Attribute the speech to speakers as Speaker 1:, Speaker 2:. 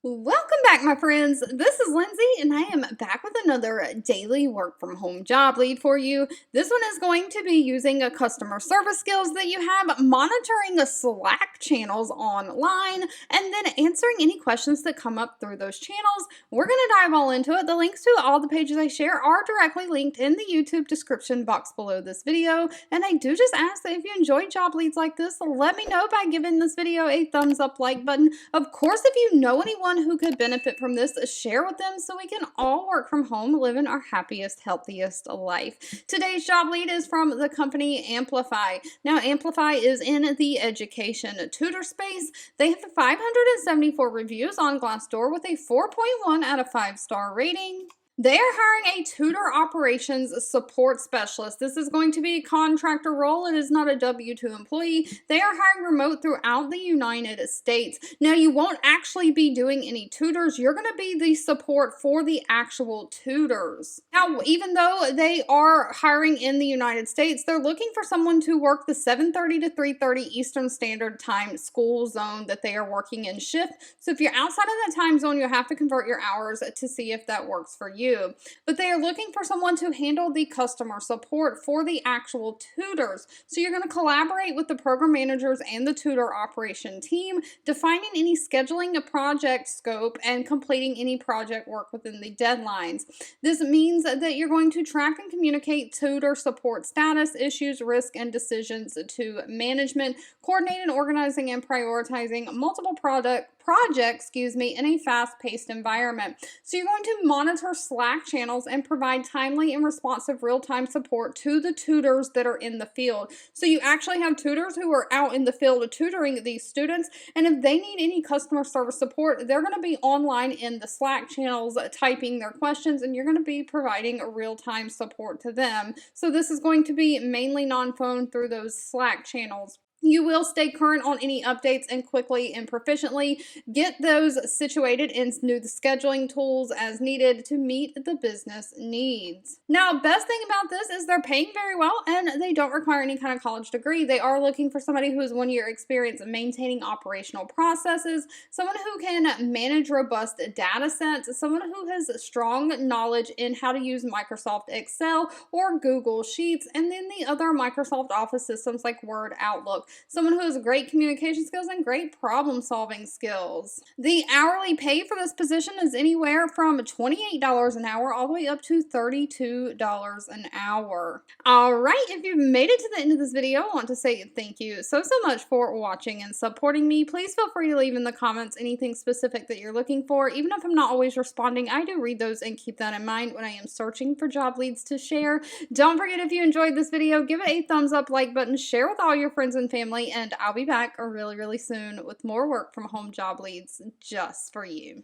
Speaker 1: Welcome back, my friends. This is Lindsay, and I am back with another daily work from home job lead for you. This one is going to be using a customer service skills that you have, monitoring a Slack channels online, and then answering any questions that come up through those channels. We're going to dive all into it. The links to all the pages I share are directly linked in the YouTube description box below this video. And I do just ask that if you enjoy job leads like this, let me know by giving this video a thumbs up like button. Of course, if you know anyone who could benefit from this, share with them so we can all work from home, living our happiest, healthiest life. Today's job lead is from the company Amplify. Now, Amplify is in the education tutor space. They have 574 reviews on Glassdoor with a 4.1 out of 5-star rating. They are hiring a tutor operations support specialist. This is going to be a contractor role. It is not a W-2 employee. They are hiring remote throughout the United States. Now, you won't actually be doing any tutors. You're going to be the support for the actual tutors. Now, even though they are hiring in the United States, they're looking for someone to work the 7:30 to 3:30 Eastern Standard Time school zone that they are working in shift. So if you're outside of that time zone, you'll have to convert your hours to see if that works for you. But they are looking for someone to handle the customer support for the actual tutors. So you're going to collaborate with the program managers and the tutor operation team, defining any scheduling a project scope and completing any project work within the deadlines. This means that you're going to track and communicate tutor support status, issues, risk, and decisions to management, coordinate and organizing and prioritizing multiple projects in a fast-paced environment. So you're going to monitor Slack channels and provide timely and responsive real-time support to the tutors that are in the field. So you actually have tutors who are out in the field tutoring these students, and if they need any customer service support, they're going to be online in the Slack channels typing their questions, and you're going to be providing real-time support to them. So this is going to be mainly non-phone through those Slack channels. You will stay current on any updates and quickly and proficiently get those situated and do the scheduling tools as needed to meet the business needs. Now, best thing about this is they're paying very well and they don't require any kind of college degree. They are looking for somebody who has 1 year experience in maintaining operational processes, someone who can manage robust data sets, someone who has strong knowledge in how to use Microsoft Excel or Google Sheets, and then the other Microsoft Office systems like Word, Outlook. Someone who has great communication skills and great problem solving skills. The hourly pay for this position is anywhere from $28 an hour all the way up to $32 an hour. All right, if you've made it to the end of this video, I want to say thank you so much for watching and supporting me. Please feel free to leave in the comments anything specific that you're looking for. Even if I'm not always responding, I do read those and keep that in mind when I am searching for job leads to share. Don't forget, if you enjoyed this video, give it a thumbs up, like button, share with all your friends and family, and I'll be back really soon with more work from home job leads just for you.